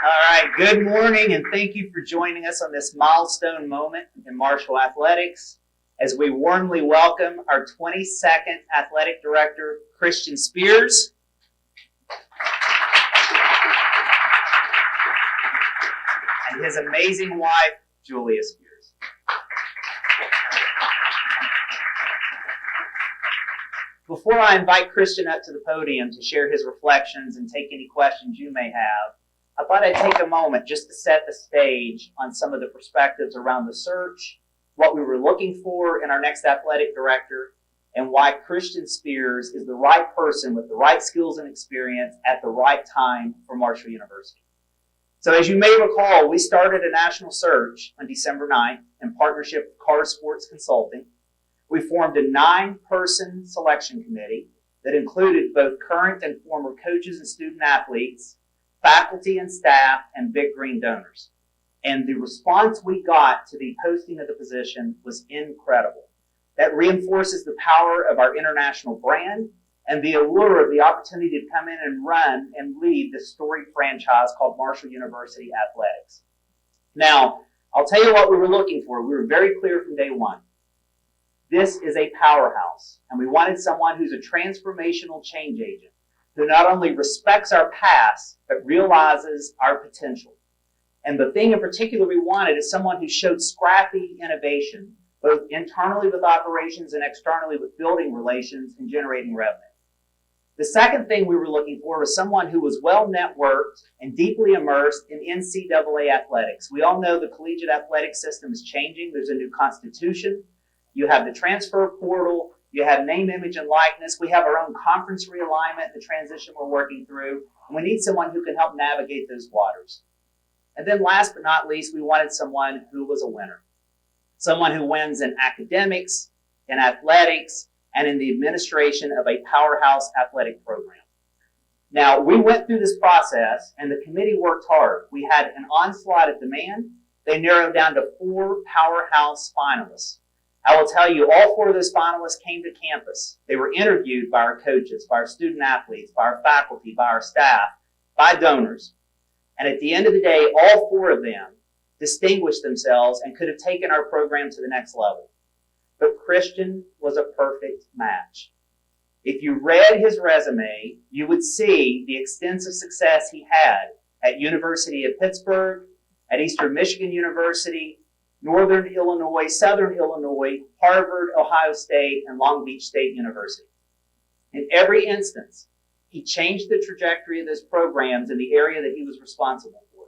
All right, good morning, and thank you for joining us on this milestone moment in Marshall Athletics as we warmly welcome our 22nd Athletic Director, Christian Spears. And his amazing wife, Julia Spears. Before I invite Christian up to the podium to share his reflections and take any questions you may have, I thought I'd take a moment just to set the stage on some of the perspectives around the search, what we were looking for in our next athletic director, and why Christian Spears is the right person with the right skills and experience at the right time for Marshall University. So as you may recall, we started a national search on December 9th in partnership with Carr Sports Consulting. We formed a 9-person selection committee that included both current and former coaches and student athletes, faculty and staff, and Big Green donors. And the response we got to the posting of the position was incredible. That reinforces the power of our international brand and the allure of the opportunity to come in and run and lead this storied franchise called Marshall University Athletics. Now, I'll tell you what we were looking for. We were very clear from day one. This is a powerhouse, and we wanted someone who's a transformational change agent, who not only respects our past, but realizes our potential. And the thing in particular we wanted is someone who showed scrappy innovation, both internally with operations and externally with building relations and generating revenue. The second thing we were looking for was someone who was well networked and deeply immersed in NCAA athletics. We all know the collegiate athletic system is changing. There's a new constitution. You have the transfer portal. You have name, image, and likeness. We have our own conference realignment, the transition we're working through. And we need someone who can help navigate those waters. And then last but not least, we wanted someone who was a winner. Someone who wins in academics, in athletics, and in the administration of a powerhouse athletic program. Now, we went through this process, and the committee worked hard. We had an onslaught of demand. They narrowed down to 4 powerhouse finalists. I will tell you, all 4 of those finalists came to campus. They were interviewed by our coaches, by our student athletes, by our faculty, by our staff, by donors. And at the end of the day, all 4 of them distinguished themselves and could have taken our program to the next level. But Christian was a perfect match. If you read his resume, you would see the extensive success he had at University of Pittsburgh, at Eastern Michigan University, Northern Illinois, Southern Illinois, Harvard, Ohio State, and Long Beach State University. In every instance, he changed the trajectory of those programs in the area that he was responsible for.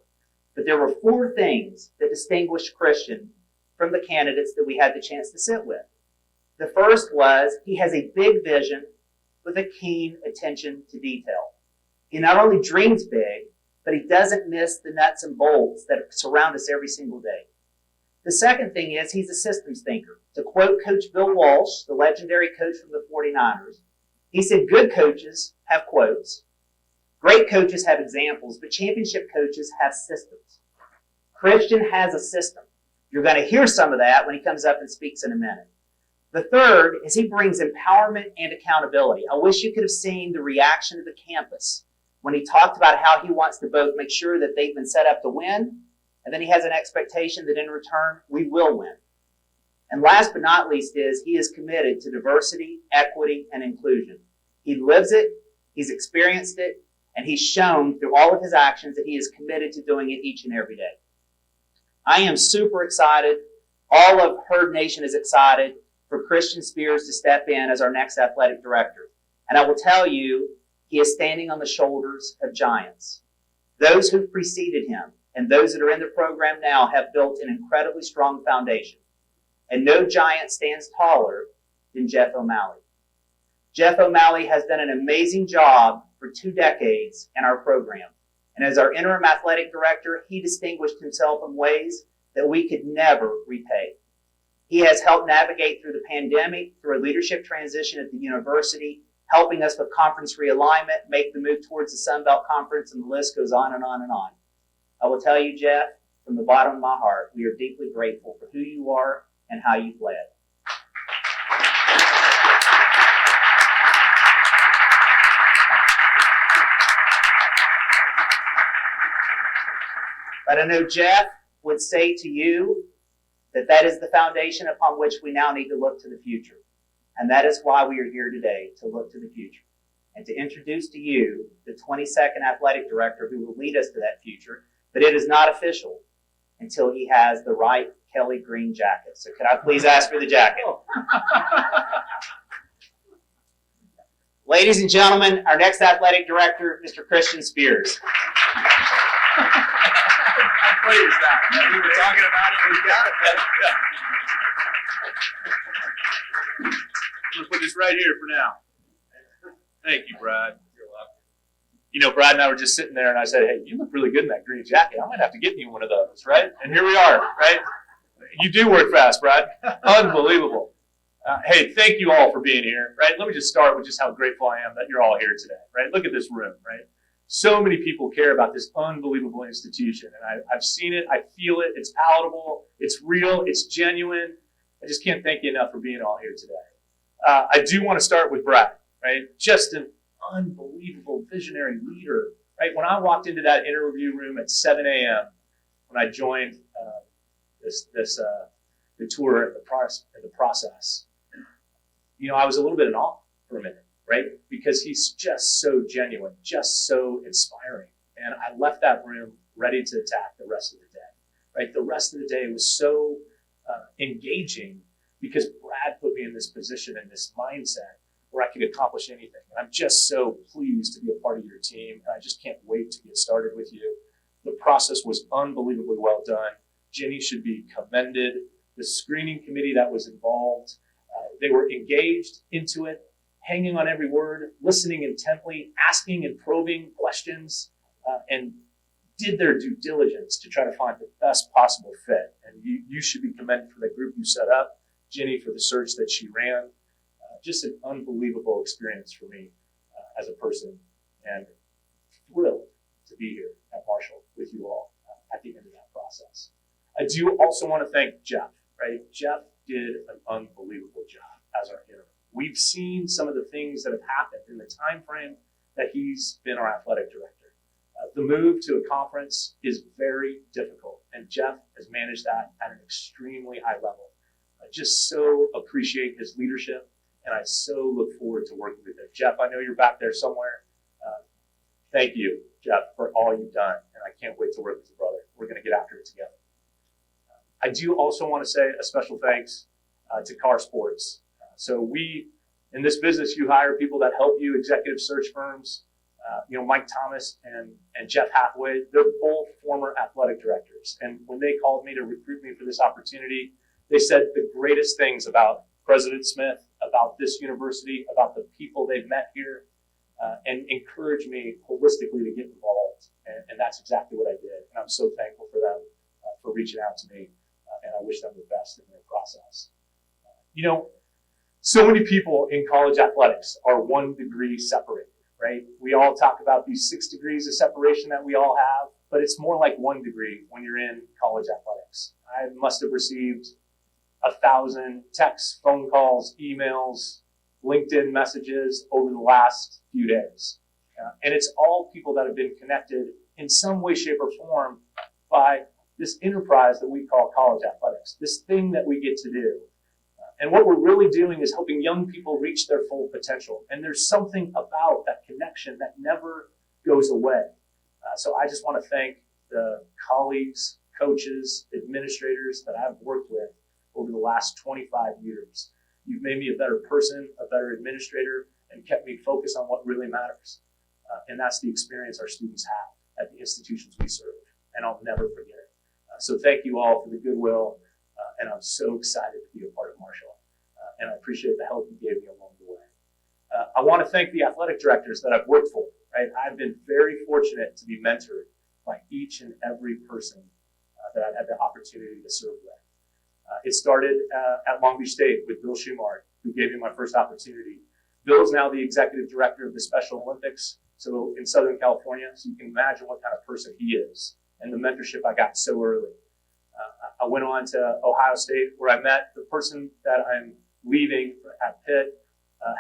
But there were 4 things that distinguished Christian from the candidates that we had the chance to sit with. The first was he has a big vision with a keen attention to detail. He not only dreams big, but he doesn't miss the nuts and bolts that surround us every single day. The second thing is he's a systems thinker. To quote Coach Bill Walsh, the legendary coach from the 49ers, he said, good coaches have quotes, great coaches have examples, but championship coaches have systems. Christian has a system. You're going to hear some of that when he comes up and speaks in a minute. The third is he brings empowerment and accountability. I wish you could have seen the reaction of the campus when he talked about how he wants to both make sure that they've been set up to win, and then he has an expectation that in return, we will win. And last but not least is he is committed to diversity, equity, and inclusion. He lives it, he's experienced it, and he's shown through all of his actions that he is committed to doing it each and every day. I am super excited. All of Herd Nation is excited for Christian Spears to step in as our next athletic director. And I will tell you, he is standing on the shoulders of giants. Those who preceded him and those that are in the program now have built an incredibly strong foundation. And no giant stands taller than Jeff O'Malley. Jeff O'Malley has done an amazing job for 2 decades in our program. And as our interim athletic director, he distinguished himself in ways that we could never repay. He has helped navigate through the pandemic, through a leadership transition at the university, helping us with conference realignment, make the move towards the Sun Belt Conference, and the list goes on and on and on. I will tell you, Jeff, from the bottom of my heart, we are deeply grateful for who you are and how you've led. But I know Jeff would say to you that that is the foundation upon which we now need to look to the future. And that is why we are here today, to look to the future and to introduce to you the 22nd athletic director who will lead us to that future. But it is not official until he has the right Kelly green jacket. So could I please ask for the jacket? Ladies and gentlemen, our next athletic director, Mr. Christian Spears. How great is that? We were talking about it. We got it. Yeah. I'm going to put this right here for now. Thank you, Brad. You're welcome. You know, Brad and I were just sitting there, and I said, hey, you look really good in that green jacket. I might have to get me one of those, right? And here we are, right? You do work fast, Brad. Unbelievable. Hey, thank you all for being here, right? Let me just start with just how grateful I am that you're all here today, right? Look at this room, right? So many people care about this unbelievable institution, and I've seen it, I feel it, it's palatable, it's real, it's genuine. I just can't thank you enough for being all here today. I do want to start with Brad, right? Just an unbelievable visionary leader, right? When I walked into that interview room at 7 a.m., when I joined the tour and the process, you know, I was a little bit in awe for a minute, right? Because he's just so genuine, just so inspiring. And I left that room ready to attack the rest of the day, right? The rest of the day was so engaging because Brad put me in this position and this mindset where I could accomplish anything. And I'm just so pleased to be a part of your team, and I just can't wait to get started with you. The process was unbelievably well done. Jenny should be commended. The screening committee that was involved, they were engaged into it, hanging on every word, listening intently, asking and probing questions, and did their due diligence to try to find the best possible fit. And you should be commended for the group you set up, Jenny for the search that she ran. Just an unbelievable experience for me as a person, and thrilled to be here at Marshall with you all at the end of that process. I do also want to thank Jeff, right? Jeff did an unbelievable job as our interim. We've seen some of the things that have happened in the time frame that he's been our athletic director. The move to a conference is very difficult, and Jeff has managed that at an extremely high level. I just so appreciate his leadership, and I so look forward to working with him. Jeff, I know you're back there somewhere. Thank you, Jeff, for all you've done, and I can't wait to work with you, brother. We're going to get after it together. I do also want to say a special thanks to Car Sports. So we, in this business, you hire people that help you, executive search firms. Mike Thomas and Jeff Hathaway, they're both former athletic directors. And when they called me to recruit me for this opportunity, they said the greatest things about President Smith, about this university, about the people they've met here, and encouraged me holistically to get involved. And that's exactly what I did. And I'm so thankful for them for reaching out to me. And I wish them the best in their process. So many people in college athletics are 1 degree separated, right? We all talk about these 6 degrees of separation that we all have, but it's more like 1 degree when you're in college athletics. I must have received 1,000 texts, phone calls, emails, LinkedIn messages over the last few days. And it's all people that have been connected in some way, shape, or form by this enterprise that we call college athletics, this thing that we get to do. And what we're really doing is helping young people reach their full potential. And there's something about that connection that never goes away. So I just want to thank the colleagues, coaches, administrators that I've worked with over the last 25 years. You've made me a better person, a better administrator, and kept me focused on what really matters. And that's the experience our students have at the institutions we serve. And I'll never forget it. So thank you all for the goodwill. And I'm so excited to be a part of Marshall. And I appreciate the help you gave me along the way. I want to thank the athletic directors that I've worked for. Right? I've been very fortunate to be mentored by each and every person that I've had the opportunity to serve with. It started at Long Beach State with Bill Schumart, who gave me my first opportunity. Bill is now the executive director of the Special Olympics, so in Southern California, so you can imagine what kind of person he is and the mentorship I got so early. I went on to Ohio State, where I met the person that I'm leaving at Pitt,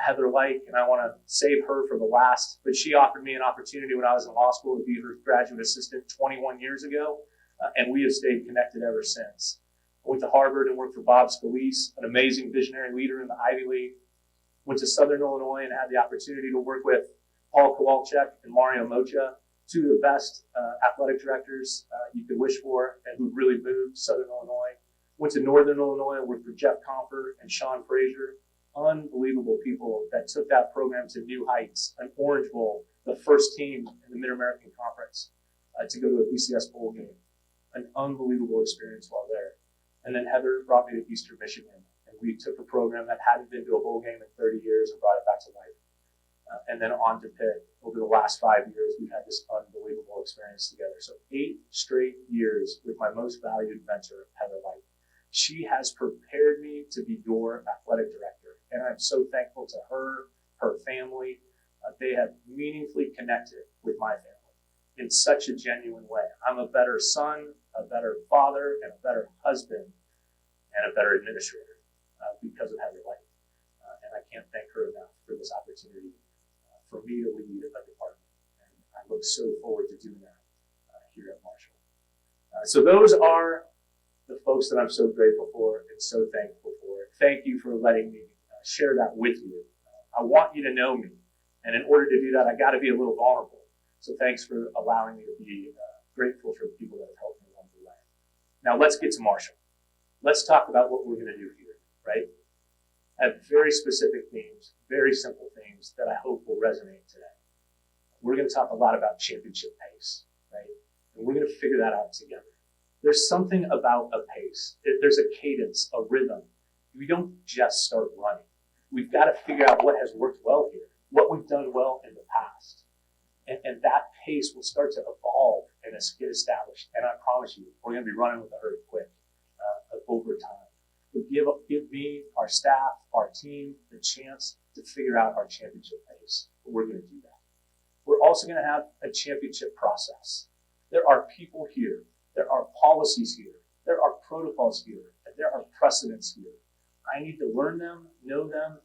Heather Lyke, and I want to save her for the last, but she offered me an opportunity when I was in law school to be her graduate assistant 21 years ago. and we have stayed connected ever since. I went to Harvard and worked for Bob Scalise, an amazing visionary leader in the Ivy League. Went to Southern Illinois and had the opportunity to work with Paul Kowalczyk and Mario Mocha, two of the best athletic directors you could wish for, and who really moved Southern Illinois. Went to Northern Illinois and worked for Jeff Comfort and Sean Frazier. Unbelievable people that took that program to new heights. An Orange Bowl, the first team in the Mid-American Conference to go to a BCS bowl game. An unbelievable experience while there. And then Heather brought me to Eastern Michigan, and we took a program that hadn't been to a bowl game in 30 years and brought it back to life. And then on to Pitt. Over the last 5 years, we've had this unbelievable experience together. So 8 straight years with my most valued mentor, Heather Light. She has prepared me to be your athletic director. And I'm so thankful to her, her family. They have meaningfully connected with my family in such a genuine way. I'm a better son, a better father, and a better husband, and a better administrator because of Heather Light. And I can't thank her enough for this opportunity for me to lead a department. And I look so forward to doing that here at Marshall. So those are the folks that I'm so grateful for and so thankful for. Thank you for letting me share that with you. I want you to know me. And in order to do that, I got to be a little vulnerable. So thanks for allowing me to be grateful for the people that have helped me along the way. Now let's get to Marshall. Let's talk about what we're going to do here, right? I have very specific themes, very simple themes that I hope will resonate today. We're going to talk a lot about championship pace, right? And we're going to figure that out together. There's something about a pace. There's a cadence, a rhythm. We don't just start running. We've got to figure out what has worked well here, what we've done well in the past. And that pace will start to evolve and get established. And I promise you, we're going to be running with the herd quick over time. But give me, our staff, our team, the chance to figure out our championship pace. We're going to do that. We're also going to have a championship process. There are people here. There are policies here. There are protocols here. And there are precedents here. I need to learn them,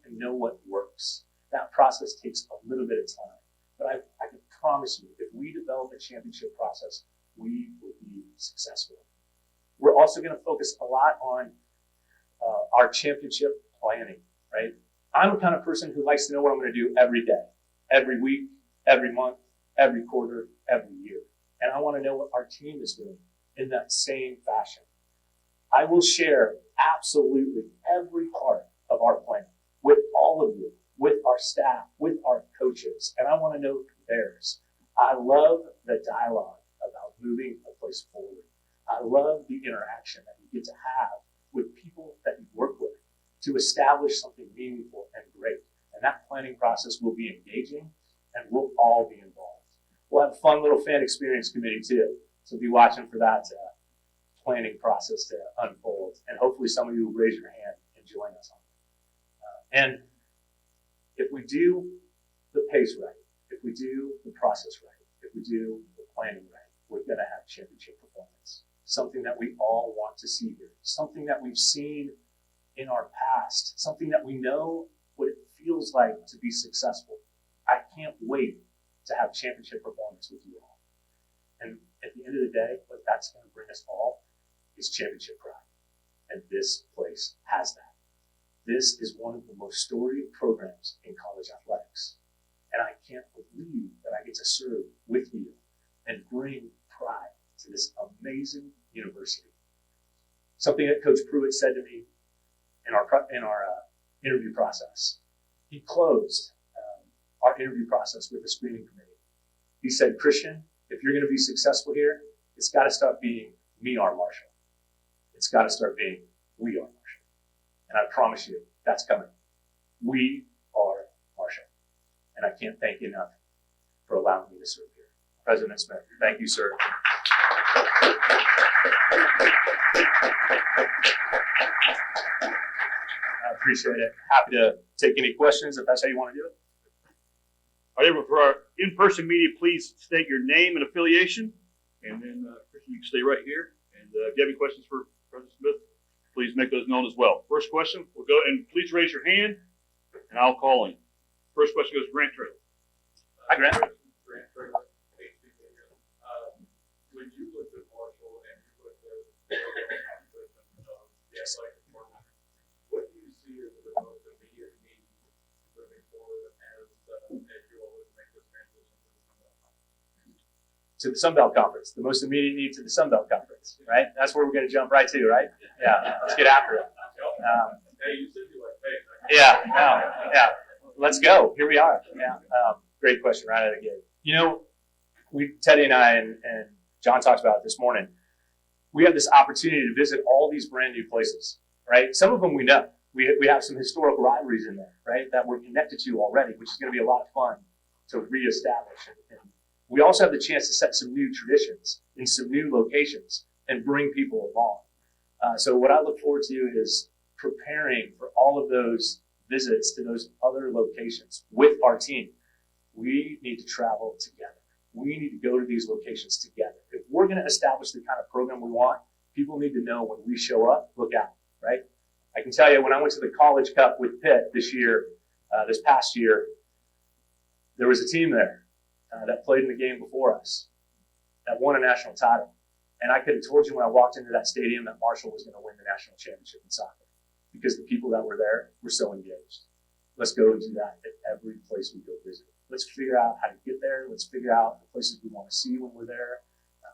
and know what works. That process takes a little bit of time. But I can promise you, if we develop a championship process, we will be successful. We're also going to focus a lot on our championship planning, right? I'm the kind of person who likes to know what I'm going to do every day, every week, every month, every quarter, every year. And I want to know what our team is doing in that same fashion. I will share absolutely every part of our plan with all of you, with our staff, with our coaches, and I want to know theirs. I love the dialogue about moving a place forward. I love the interaction that you get to have with people that you work with to establish something meaningful and great. And that planning process will be engaging, and we'll all be involved. We'll have a fun little fan experience committee too, so be watching for that planning process to unfold. And hopefully some of you will raise your hand and join us on it. And if we do the pace right, if we do the process right, if we do the planning right, we're going to have championship performance. Something that we all want to see here. Something that we've seen in our past. Something that we know what it feels like to be successful. I can't wait to have championship performance with you all. And at the end of the day, what that's going to bring us all is championship pride. And this place has that. This is one of the most storied programs in college athletics. And I can't believe that I get to serve with you and bring pride to this amazing university. Something that Coach Pruitt said to me in our interview process. He closed our interview process with the screening committee. He said, Christian, if you're going to be successful here, it's got to stop being me are Marshall. It's got to start being we are Marshall. And I promise you, that's coming. We are Marshall. And I can't thank you enough for allowing me to serve here. President Smith, thank you, sir. I appreciate it. Happy to take any questions if that's how you want to do it. All right, for our in-person media, please state your name and affiliation. And then, Christian, you can stay right here. And if you have any questions for President Smith, please make those known as well. First question, we'll go, and please raise your hand, and I'll call in. First question goes to Grant Traylor. Hi, Grant. Grant Traylor, HBK. When you looked at Marshall and to the Sun Belt Conference, the most immediate need to the Sun Belt Conference, right? That's where we're going to jump right to, right? Yeah, let's get after it. Yeah. Let's go. Here we are. Yeah, great question right out of the gate. You know, Teddy and I and John talked about it this morning. We have this opportunity to visit all these brand new places, right? Some of them we know. We have some historic rivalries in there, right, that we're connected to already, which is going to be a lot of fun to reestablish. And we also have the chance to set some new traditions in some new locations and bring people along. So what I look forward to is preparing for all of those visits to those other locations with our team. We need to travel together. We need to go to these locations together. If we're going to establish the kind of program we want, people need to know when we show up, look out, right? I can tell you when I went to the College Cup with Pitt this past year, there was a team there that played in the game before us that won a national title. And I could have told you when I walked into that stadium that Marshall was going to win the national championship in soccer because the people that were there were so engaged. Let's go do that at every place we go visit. Let's figure out how to get there. Let's figure out the places we want to see when we're there.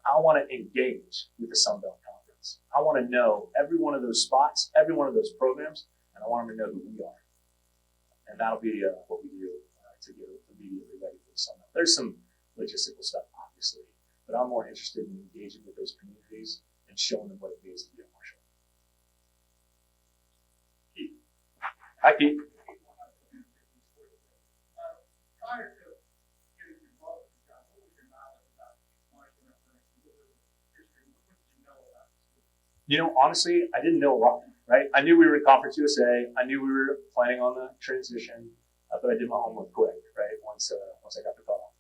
I want to engage with the Sun Belt Conference. I want to know every one of those spots, every one of those programs, and I want them to know who we are. And that'll be what we do to get immediately ready for the Sun Belt. There's some logistical stuff, obviously, but I'm more interested in engaging with those communities and showing them what it means to be a Marshall. Keith. Hi, Keith. Prior to getting involved with the job, what was your knowledge about Marshall Athletics? What was the history? What did you know about the school? You know, honestly, I didn't know a lot, right? I knew we were in Conference USA. I knew we were planning on the transition, but I did my homework quick, right? Once I got the call.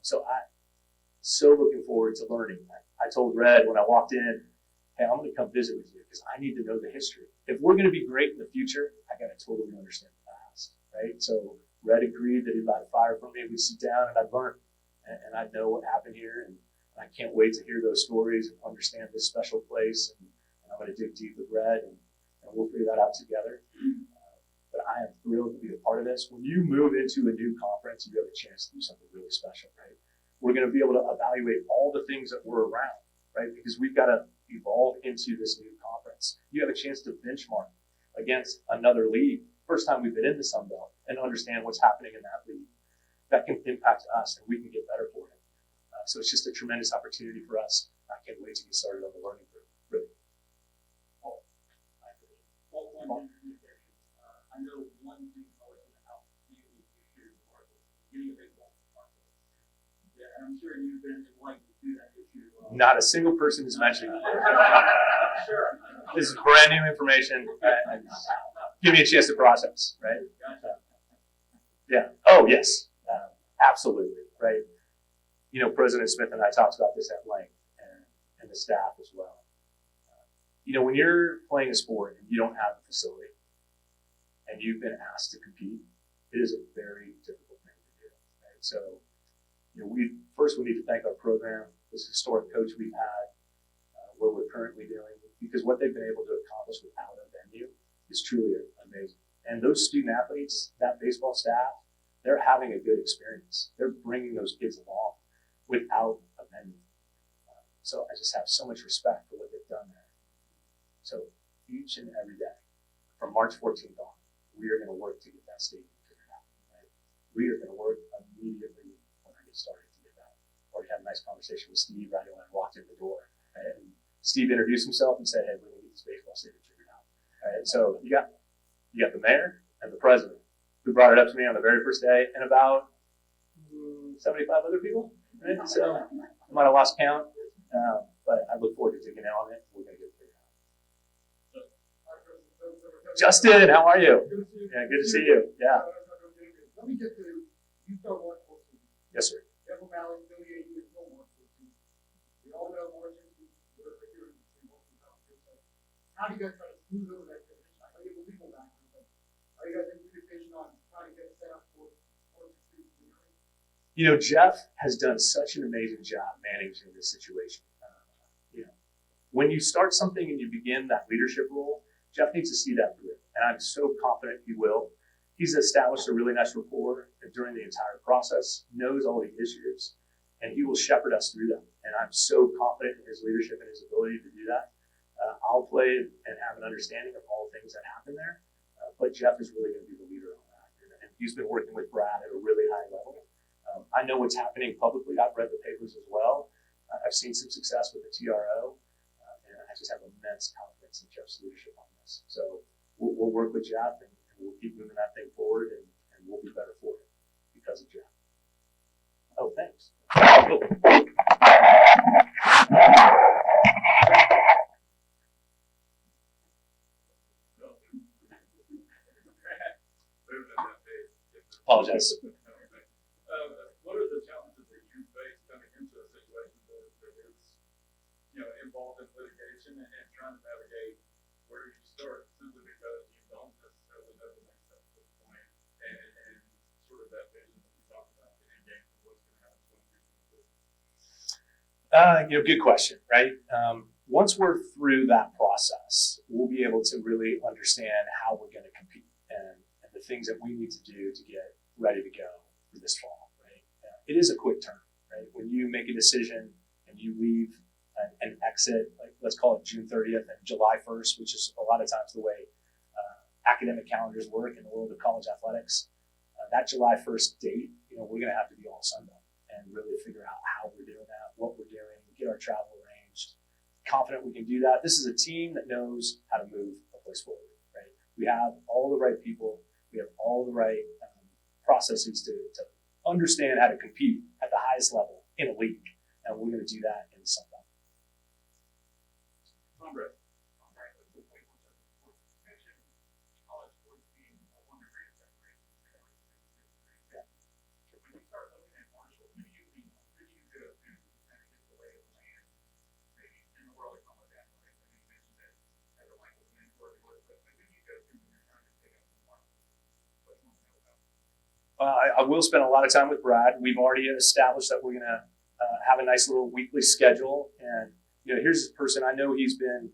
So I'm so looking forward to learning. I told Red when I walked in, hey, I'm going to come visit with you because I need to know the history. If we're going to be great in the future, I got to totally understand the past, right? So Red agreed that he'd light a fire for me. We'd sit down and I'd learn. And I'd know what happened here. And I can't wait to hear those stories and understand this special place. And I'm going to dig deep with Red and we'll figure that out together. But I am thrilled to be a part of this. When you move into a new conference, you have a chance to do something really special, right? We're going to be able to evaluate all the things that were around, right? Because we've got to evolve into this new conference. You have a chance to benchmark against another league. First time we've been in the Sun Belt and understand what's happening in that league. That can impact us and we can get better for it. So it's just a tremendous opportunity for us. I can't wait to get started on the learning curve, really. I know one thing always going to help you here in Marshall, getting a baseball market. Yeah, and I'm sure you've been enlightened to do that issue. Not a single person is mentioning it. Sure. This is brand new information. Give me a chance to process, right? Yeah. Oh, yes. Absolutely, right? You know, President Smith and I talked about this at length, and the staff as well. You know, when you're playing a sport and you don't have a facility and you've been asked to compete, it is a very difficult thing to do, right? So, you know, we need to thank our program, this historic coach we've had, where we're currently dealing with, because what they've been able to accomplish without a venue is truly amazing. And those student athletes, that baseball staff, they're having a good experience. They're bringing those kids along without a venue. So I just have so much respect for what they've done there. So each and every day, from March 14th on, we are going to work to get that stadium figured out. Right? We are going to work immediately when I get started to get that. Already had a nice conversation with Steve right when I walked in the door. Right? And Steve introduced himself and said, hey, we're going to get this baseball stadium figured out. Right? So you got the mayor and the president who brought it up to me on the very first day, and about 75 other people. Right? So I might have lost count, but I look forward to digging in on it. We're going to get it figured out. Justin, how are you? Yeah, good to see you. Yeah. Let me get to you. Start one. Yes, sir. Jeff O'Malley, affiliated with Fillmore. We all know more than we're here in how do you guys try to smooth over that transition? I know you have a legal background, but are you guys in communication on trying to get it set up for You know, Jeff has done such an amazing job managing this situation. You know, when you start something and you begin that leadership role, Jeff needs to see that through, and I'm so confident he will. He's established a really nice rapport during the entire process, knows all the issues, and he will shepherd us through them. And I'm so confident in his leadership and his ability to do that. I'll play and have an understanding of all things that happen there, but Jeff is really going to be the leader on that. And he's been working with Brad at a really high level. I know what's happening publicly. I've read the papers as well. I've seen some success with the TRO, and I just have immense confidence in Jeff's leadership on this. So we'll work with Jeff, and we'll keep moving that thing forward, and we'll be better for it because of Jeff. Oh, thanks. Apologize. What are the challenges that you face coming into a situation that is, involved in litigation and trying to navigate where you start, simply because you don't necessarily know the next step at this point, and sort of that vision that we talked about in engagement of what's going to happen. Good question, right? Once we're through that process, we'll be able to really understand how we're going to compete and the things that we need to do to get ready to go for this fall, right? It is a quick turn, right? When you make a decision and you leave and exit, like let's call it June 30th and July 1st, which is a lot of times the way academic calendars work in the world of college athletics, that July 1st date, we're going to have to be all Sunday and really figure out how we're doing that, what we're doing, get our travel arranged. Confident we can do that. This is a team that knows how to move a place forward, right? We have all the right people. We have all the right processes to understand how to compete at the highest level in a league, and we're going to do that in the Sun Belt. Tom Brett. I will spend a lot of time with Brad. We've already established that we're going to have a nice little weekly schedule. And, here's a person, I know he's been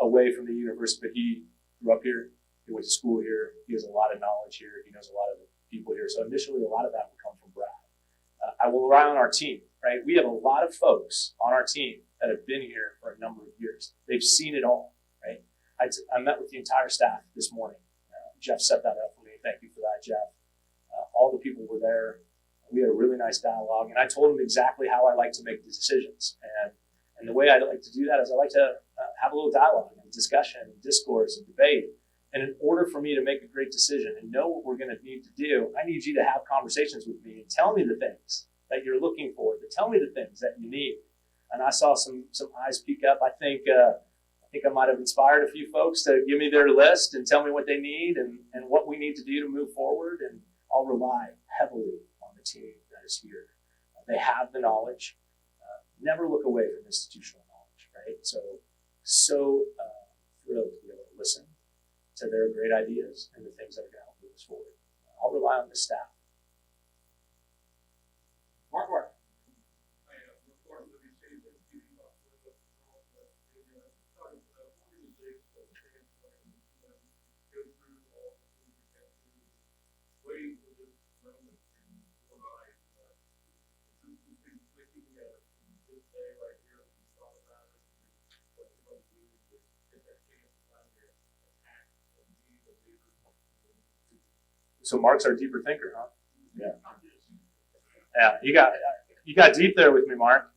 away from the university, but he grew up here. He went to school here. He has a lot of knowledge here. He knows a lot of the people here. So initially, a lot of that will come from Brad. I will rely on our team, right? We have a lot of folks on our team that have been here for a number of years. They've seen it all, right? I met with the entire staff this morning. Jeff set that up for me. Thank you for that, Jeff. All the people were there. We had a really nice dialogue, and I told him exactly how I like to make the decisions. And the way I like to do that is I like to have a little dialogue and discussion and discourse and debate. And in order for me to make a great decision and know what we're going to need to do, I need you to have conversations with me and tell me the things that you're looking for, to tell me the things that you need. And I saw some eyes peek up. I think I might have inspired a few folks to give me their list and tell me what they need and what we need to do to move forward. And I'll rely heavily on the team that is here. They have the knowledge. Never look away from institutional knowledge, right? So thrilled to be able to listen to their great ideas and the things that are going to help move us forward. I'll rely on the staff. Mark. So Mark's our deeper thinker, huh? Yeah. You got deep there with me, Mark.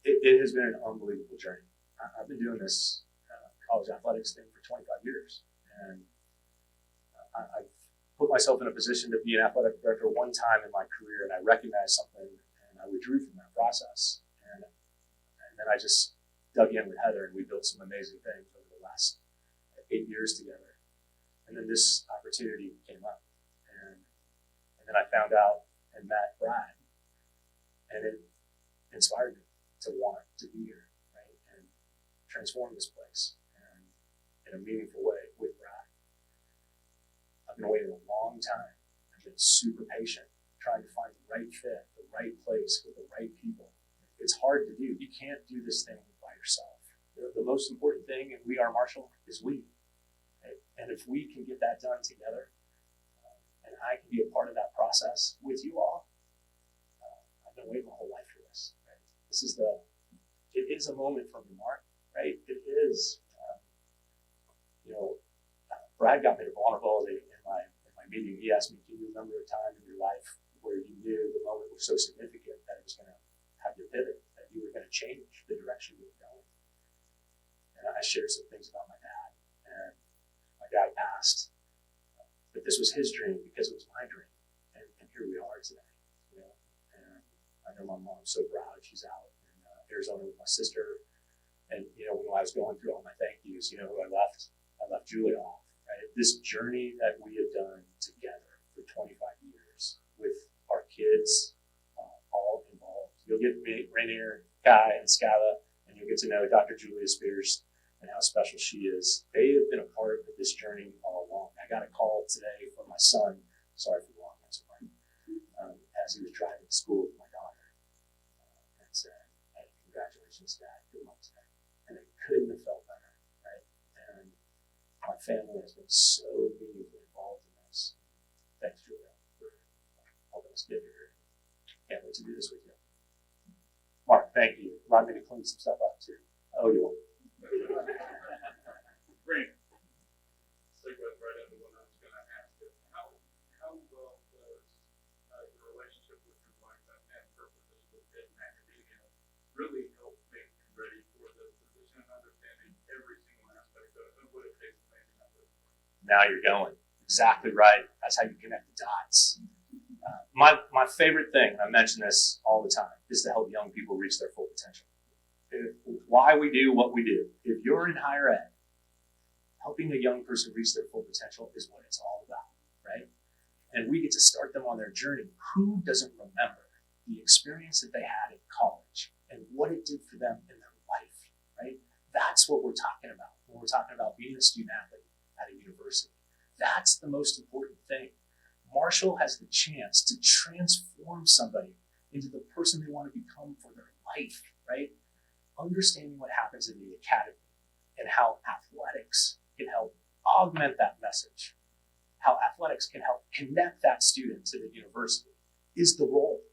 It has been an unbelievable journey. I've been doing this college athletics thing for 25 years, and I've put myself in a position to be an athletic director one time in my career, and I recognized something, and I withdrew from that process, and then I just dug in with Heather, and we built some amazing things over the last 8 years together. And then this opportunity came up, and then I found out and met Brad, and it inspired me to want to be here, right, and transform this place and in a meaningful way with Brad. I've been waiting a long time. I've been super patient, trying to find the right fit, the right place with the right people. It's hard to do. You can't do this thing by yourself. The most important thing, and we are Marshall, is we. And if we can get that done together, and I can be a part of that process with you all, it is a moment for me, Mark, right? It is. Brad got me to vulnerability in my meeting. He asked me, "Can you remember a time in your life where you knew the moment was so significant that it was going to have you pivot, that you were going to change the direction you were going?" And I shared some things about my dad, and my dad passed, but this was his dream because it was my dream, and here we are today. And I know my mom's so proud. She's out in Arizona with my sister, and when I was going through all my thank yous, who I left Julia off. Right? This journey that we have done together for 25 years with our kids all involved. You'll get to meet Rainier, Kai, and Skyla, and you'll get to know Dr. Julia Spears and how special she is. They have been a part of this journey all along. I got a call today from my son, sorry for the long answer, Mark, as he was driving to school with my daughter, and said, "Hey, congratulations, Dad, good luck today." And it couldn't have felt better, right? And my family has been so meaningfully involved in this. Thanks, Julia, for helping us get here. Can't wait to do this with you. Mark, thank you. Allowed me to clean some stuff up too. Oh, you will. Great. Segue right into what I was going to ask you. How well does your relationship with your wife and her position within academia really help make you ready for the position and understanding every single aspect of what it takes to make that work? Now you're going. Exactly right. That's how you connect the dots. My favorite thing, and I mention this all the time, is to help young people reach their full potential. Why we do what we do. If you're in higher ed, helping a young person reach their full potential is what it's all about, right? And we get to start them on their journey. Who doesn't remember the experience that they had in college and what it did for them in their life, right? That's what we're talking about when we're talking about being a student athlete at a university. That's the most important thing. Marshall has the chance to transform somebody into the person they want to become for their life, right? Understanding what happens in the academy and how athletics can help augment that message, how athletics can help connect that student to the university is the role.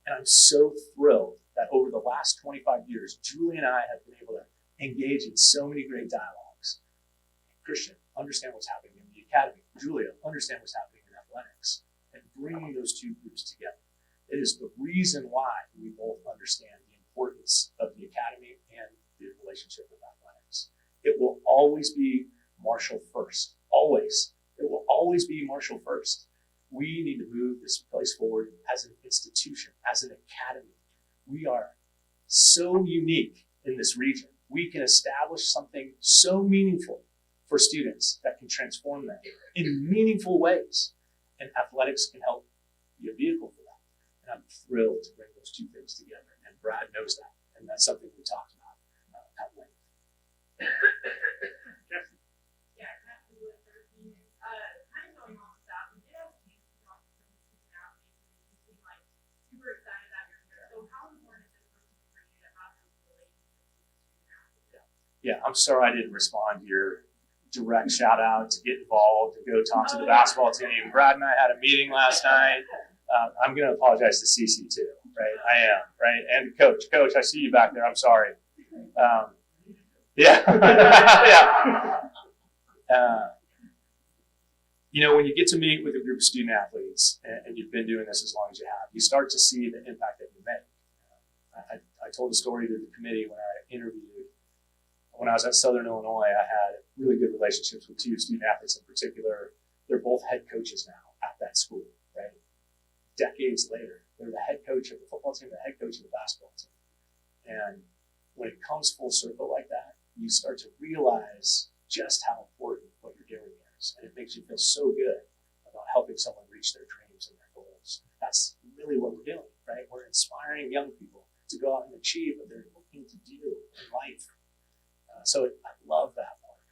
And I'm so thrilled that over the last 25 years, Julie and I have been able to engage in so many great dialogues. Christian, understand what's happening in the academy. Julia, understand what's happening in athletics. And bringing those two groups together. It is the reason why we both understand the importance of the academy and the relationship with athletics. It will always be Marshall first. Always. It will always be Marshall first. We need to move this place forward as an institution, as an academy. We are so unique in this region. We can establish something so meaningful for students that can transform them in meaningful ways. And athletics can help be a vehicle for that. And I'm thrilled to bring those two things together. And Brad knows that. And that's something we talked about at length. Yeah, exactly what 13 is. Kind of going on with that, we did have a chance to talk to some of the student athletes, and you seem like super excited that you're here. So how important is it personally for you to have those relationships with the student athletes? Yeah, I'm sorry I didn't respond to your direct shout out to get involved, to go talk to the basketball team. Brad and I had a meeting last night. I'm going to apologize to Cece too, right? I am, right? And Coach, I see you back there. I'm sorry. Yeah. Yeah. When you get to meet with a group of student athletes, and you've been doing this as long as you have, you start to see the impact that you make. I told a story to the committee when I interviewed. When I was at Southern Illinois, I had really good relationships with two student athletes in particular. They're both head coaches now at that school, right? Decades later, they're the head coach of the football team, the head coach of the basketball team. And when it comes full circle like that, you start to realize just how important what you're doing is. And it makes you feel so good about helping someone reach their dreams and their goals. That's really what we're doing, right? We're inspiring young people to go out and achieve what they're looking to do in life. So I love that part.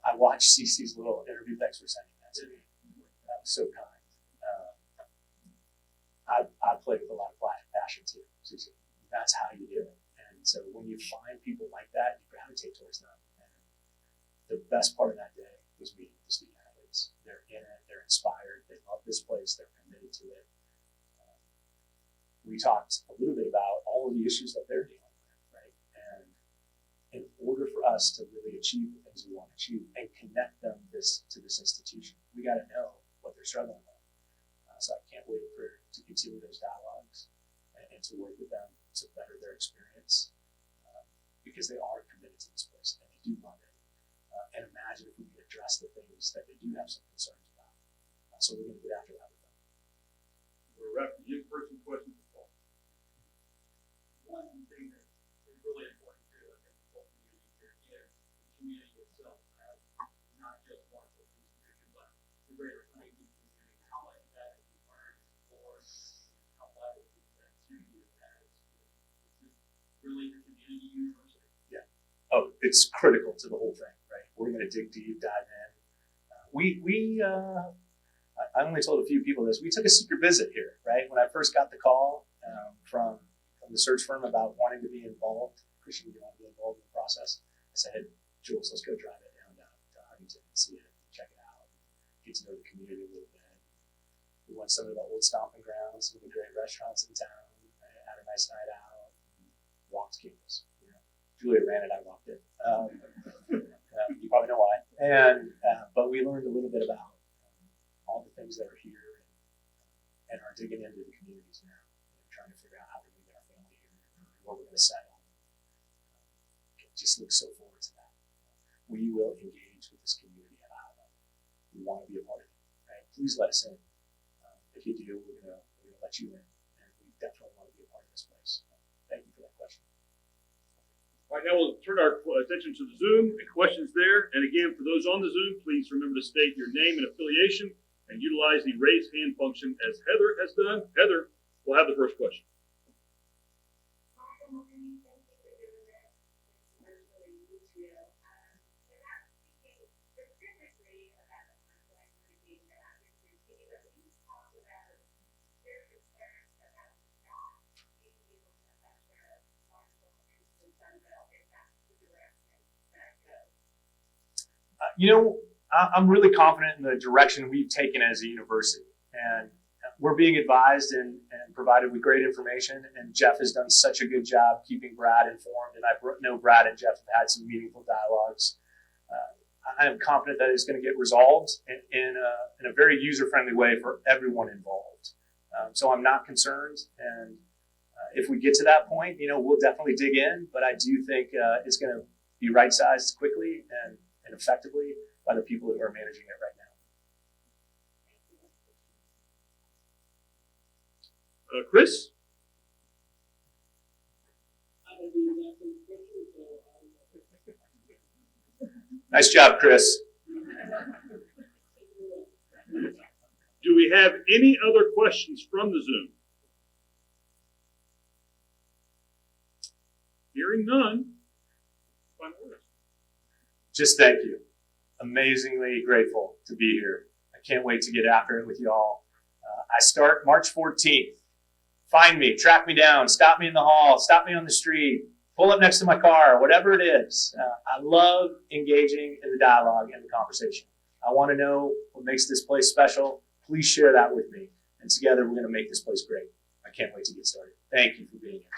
I watched Cece's little interview. Thanks for sending that to me. That was so kind. I played with a lot of passion too, Cece. That's how you do it. And so when you find people like that, you gravitate towards them. And the best part of that day was meeting the student athletes. They're in it. They're inspired. They love this place. They're committed to it. We talked a little bit about all of the issues that they're dealing with, right? And in order for us to really achieve the things we want to achieve and connect them to this institution, we got to know what they're struggling with. So I can't wait to continue those dialogues and to work with them to better their experience, because they are committed to this place and they do love it. And imagine if we could address the things that they do have some concerns about. So we're going to get after that with them. We're wrapping the in-person questions. One thing that is really important too, I think, for the community here is the community itself as not just one of the institutions, but the greater Huntington community. How much of that have you learned, or how vital is that to you as this is really a community university? Oh, it's critical to the whole thing, right? We're going to dig deep, dive in. I only told a few people this. We took a secret visit here, right? When I first got the call from the search firm about wanting to be involved, Christian, you want to be involved in the process? I said, Jules, let's go drive it down to Huntington and see it, check it out, get to know the community a little bit. We went to some of the old stomping grounds, some of the great restaurants in town, had a nice night out, walked campus. Julia ran it, I walked it. You probably know why. But we learned a little bit about all the things that are here and are digging into the communities now, trying to figure out how to get our family here and where we're going to settle. Just look so forward to that. We will engage with this community at a high level. We want to be a part of it. Right? Please let us in. If you do, we're going to let you in, and we definitely want to be a part of this place. Thank you for that question. All right, now we'll turn our attention to the Zoom and questions there. And again, for those on the Zoom, please remember to state your name and affiliation and utilize the raise hand function as Heather has done. Heather will have the first question. I'm really confident in the direction we've taken as a university, and we're being advised and provided with great information, and Jeff has done such a good job keeping Brad informed, and I know Brad and Jeff have had some meaningful dialogues. I am confident that it's going to get resolved in a very user-friendly way for everyone involved. So I'm not concerned, and if we get to that point, we'll definitely dig in, but I do think it's going to be right-sized quickly and effectively by the people who are managing it right now. Chris? Nice job, Chris. Do we have any other questions from the Zoom? Hearing none. Final words. Just thank you. Amazingly grateful to be here. I can't wait to get after it with y'all. I start March 14th. Find me, track me down, stop me in the hall, stop me on the street, pull up next to my car, whatever it is. I love engaging in the dialogue and the conversation. I want to know what makes this place special. Please share that with me. And together we're going to make this place great. I can't wait to get started. Thank you for being here.